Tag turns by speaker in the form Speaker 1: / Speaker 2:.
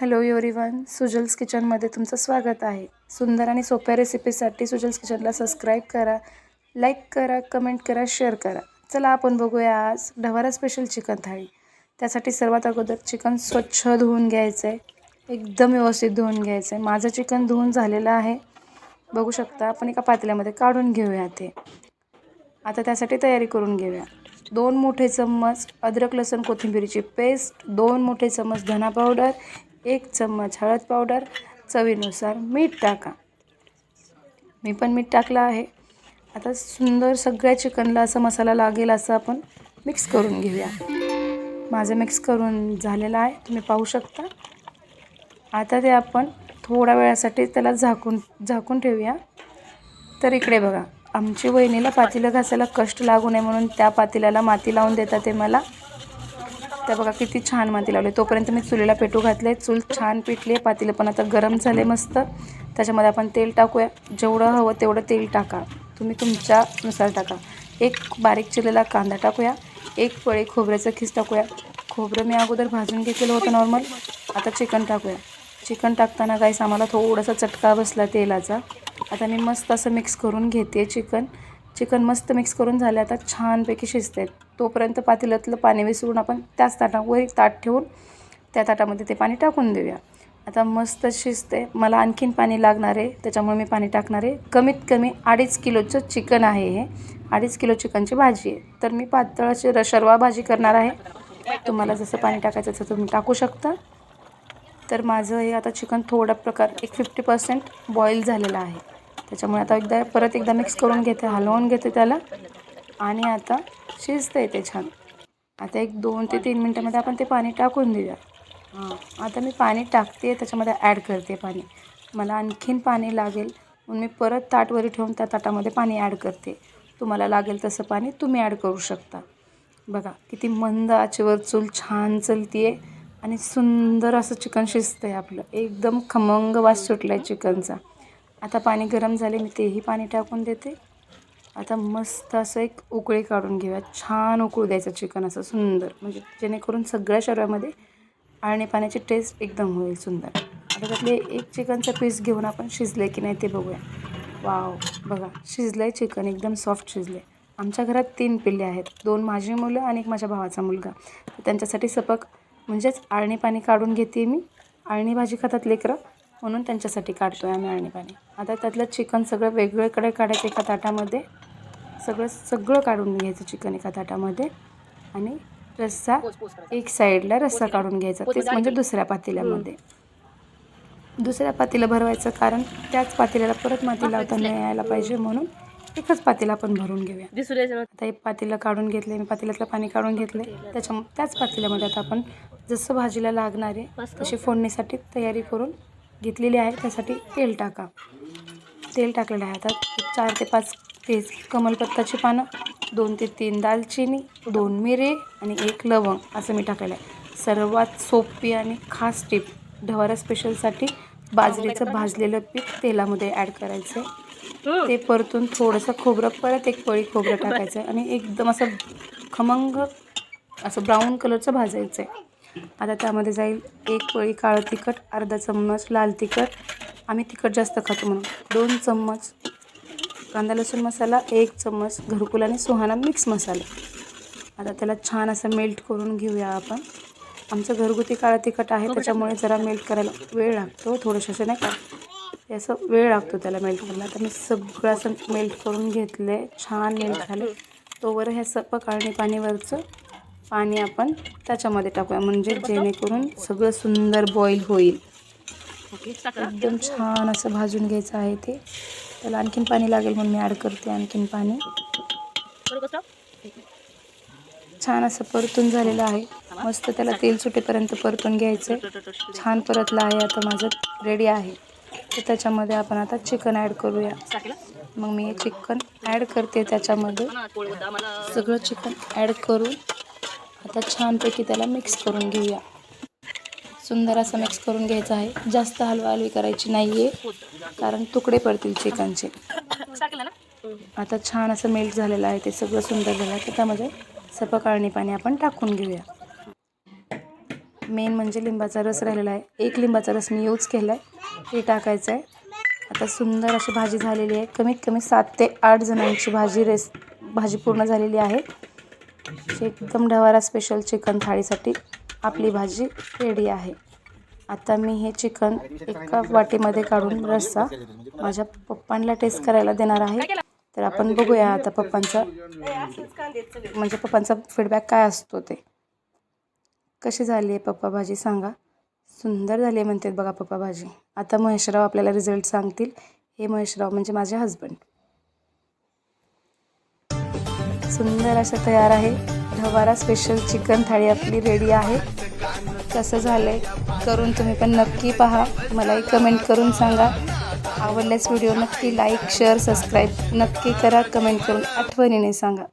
Speaker 1: Hello everyone, सुजल्स किचनमध्ये तुमचं स्वागत आहे. सुंदर आणि सोप्या रेसिपीसाठी सुजल्स किचनला सबस्क्राईब करा, लाईक करा, कमेंट करा, शेअर करा. चला आपण बघूया आज ढवारा स्पेशल चिकन थाळी. त्यासाठी सर्वात अगोदर चिकन स्वच्छ धुवून घ्यायचं आहे, एकदम व्यवस्थित धुवून घ्यायचं आहे. माझं चिकन धुवून झालेलं आहे, बघू शकता. आपण एका पातेल्यामध्ये काढून घेऊया ते. आता त्यासाठी तयारी करून घेऊया. 2 मोठे चम्मच अद्रक लसूण कोथिंबीरची पेस्ट, 2 मोठे चम्मच धना पावडर, 1 चम्मच हळद पावडर, चवीनुसार मीठ टाका. मी पण मीठ टाकलं आहे. आता सुंदर सगळ्या चिकनला असा मसाला लागेल असं आपण मिक्स करून घेऊया. माझं मिक्स करून झालेलं आहे, तुम्ही पाहू शकता. आता ते आपण थोड्या वेळासाठी त्याला झाकून ठेवूया. तर इकडे बघा, आमची वहिनीला पातेलं घासायला कष्ट लागू नये म्हणून त्या पातेल्याला माती लावून देतात ते मला. तर बघा किती छान माती लावली. तोपर्यंत मी चुलीला पेटू घातले. चूल छान पेटली आहे. पातेलं पण आता गरम झाले मस्त. त्याच्यामध्ये आपण तेल टाकूया. जेवढं हवं तेवढं तेल टाका, तुम्ही तुमच्यानुसार टाका. 1 बारीक चिरलेला कांदा टाकूया. 1 पळी खोबऱ्याचा खीस टाकूया. खोबरं मी अगोदर भाजून घेतलेलं होतं नॉर्मल. आता चिकन टाकूया. चिकन टाकताना गाईस आम्हाला थोडासा चटका बसला तेलाचा. आता मी मस्त असं मिक्स करून घेते चिकन मस्त मिक्स करून झाले. आता छानपैकी शिजते. तोपर्यंत पातेल्यातलं पाणी विसरून आपण त्याच ताटावर एक ताट ठेवून त्या ताटामध्ये ते पाणी टाकून देऊया. आता मस्त शिजते. मला आणखीन पाणी लागणार आहे, त्याच्यामुळे मी पाणी टाकणार आहे. कमीत कमी 2.5 किलोचं चिकन आहे हे. 2.5 किलो चिकनची भाजी आहे. तर मी पातळ अशी रशरवा भाजी करणार आहे. तुम्हाला जसं पाणी टाकायचं तसं तुम्ही टाकू शकता. तर माझं हे आता चिकन थोडा प्रकार एक 50% बॉईल झालेलं आहे. त्याच्यामुळे आता परत एकदा मिक्स करून घेते, हलवून घेते त्याला. आणि आता शिजतंय ते छान. आता एक 2 ते 3 मिनटामध्ये आपण ते पाणी टाकून देऊया. आता मी पाणी टाकते, त्याच्यामध्ये ॲड करते पाणी. मला आणखीन पाणी लागेल म्हणून मी परत ताटवरी ठेवून त्या ताटामध्ये पाणी ॲड करते. तुम्हाला लागेल तसं पाणी तुम्ही ॲड करू शकता. बघा किती मंद आचेवर चूल छान चलती आहे आणि सुंदर असं चिकन शिजतं आहे आपलं. एकदम खमंग वास सुटला आहे चिकनचा. आता पाणी गरम झाले, मी तेही पाणी टाकून देते. आता मस्त असं एक उकळी काढून घेऊया. छान उकळू द्यायचं चिकन असं सुंदर, म्हणजे जेणेकरून सगळ्या शरीरामध्ये आळणी पाण्याची टेस्ट एकदम होईल सुंदर. आता त्यातले एक चिकनचा पीस घेऊन आपण शिजले की नाही ते बघूया. वाव, बघा शिजलं आहे चिकन, एकदम सॉफ्ट शिजले. आमच्या घरात 3 पिल्ले आहेत, 2 माझी मुलं आणि 1 माझ्या भावाचा मुलगा. तर त्यांच्यासाठी सपक म्हणजेच आळणी पाणी काढून घेते मी. आळणी भाजी खातात लेकरं, म्हणून त्यांच्यासाठी काढतो आहे आम्ही आळणी पाणी. आता त्यातलं चिकन सगळं वेगवेगळे काढायचं एका ताटामध्ये. सगळं काढून घ्यायचं चिकन एका ताटामध्ये. आणि रस्सा एक साईडला रस्सा काढून घ्यायचा, तेच म्हणजे दुसऱ्या पातेल्यामध्ये. दुसऱ्या पातेलं भरवायचं कारण त्याच पातेल्याला परत माती लावता नाही यायला पाहिजे, म्हणून एकच पातेलं आपण भरून घेऊया. आता एक पातेलं काढून घेतले मी, पातेल्यातलं पाणी काढून घेतले. त्याच पातेल्यामध्ये आता आपण जसं भाजीला लागणार आहे तशी फोडणीसाठी तयारी करून घेतलेली आहे. त्यासाठी तेल टाका. तेल टाकलेलं आहे. आता 4 ते 5 तेज कमलपत्ताची पानं, 2 ते 3 दालचिनी, 2 मिरे आणि 1 लवंग असं मी टाकलेलं आहे. सर्वात सोपी आणि खास टिप, ढवारा स्पेशलसाठी बाजरीचं भाजलेलं पीठ तेलामध्ये ॲड करायचं आहे. ते परतून थोडंसं खोबरं, परत 1 पळी खोबरं टाकायचं आहे आणि एकदम असं खमंग असं ब्राऊन कलरचं भाजायचं आहे. आता त्यामध्ये जाईल 1 पळी काळं तिखट, अर्धा चम्मच लाल तिखट, आम्ही तिखट जास्त खातो म्हणून 2 चम्मच कांदा लसूण मसाला, 1 चम्मच घरकुल आणि सुहाना मिक्स मसाला. आता त्याला छान असं मेल्ट करून घेऊया आपण. आमचं घरगुती काळं तिखट आहे, त्याच्यामुळे जरा मेल्ट करायला वेळ लागतो. थोडंसं असं नाही का, ते असं वेळ लागतो त्याला मेल्ट करायला. आता मी सगळं असं मेल्ट करून घेतलं आहे, छान मेल्ट झालं. तोवर ह्या सपक आळणी पाणीवरचं पाणी आपण त्याच्यामध्ये टाकूया, म्हणजे जेणेकरून सगळं सुंदर बॉईल होईल. एकदम छान असं भाजून घ्यायचं आहे ते. त्याला आणखीन पाणी लागेल म्हणून मी ॲड करते आणखीन पाणी. छान असं परतून झालेलं आहे. मस्त त्याला तेल सुटेपर्यंत परतून घ्यायचं आहे. छान परतलं आहे. आता माझं रेडी आहे. तर त्याच्यामध्ये आपण आता चिकन ॲड करूया. मग मी चिकन ॲड करते त्याच्यामध्ये. सगळं चिकन ॲड करून आता छानपैकी त्याला मिक्स करून घेऊया. सुंदर असं मिक्स करून घ्यायचं आहे. जास्त हलवाहलवी करायची नाही आहे, कारण तुकडे पडतील चिकनचे. आता छान असं मेल्ट झालेलं आहे, ते सगळं सुंदर झालं आहे. तर त्यामध्ये सपक आळणी पाणी आपण टाकून घेऊया. मेन म्हणजे लिंबाचा रस राहिलेला आहे. 1 लिंबाचा रस मी यूज केला आहे, ते टाकायचं आहे. आता सुंदर अशी भाजी झालेली आहे. कमीत कमी 7 ते 8 जणांची भाजी पूर्ण झालेली आहे. एकदम ढवारा स्पेशल चिकन थाळीसाठी आपली भाजी रेडी आहे. आता मी हे चिकन एका वाटीमध्ये काढून रस्सा माझ्या पप्पांना टेस्ट करायला देणार आहे. तर आपण बघूया आता पप्पांचा फीडबॅक काय असतो ते. कशी झाली आहे पप्पा भाजी सांगा. सुंदर झाली आहे म्हणतात बघा पप्पा भाजी. आता महेशराव आपल्याला रिझल्ट सांगतील. हे महेशराव म्हणजे माझे हजबंड. सुंदर असं तयार आहे. ढवारा स्पेशल चिकन थाळी आपली रेडी आहे. कसं झालं आहे करून तुम्ही पण नक्की पहा. मलाही कमेंट करून सांगा. आवडल्यास व्हिडिओ नक्की लाईक शेअर सबस्क्राईब नक्की करा. कमेंट करून आठवणीने सांगा.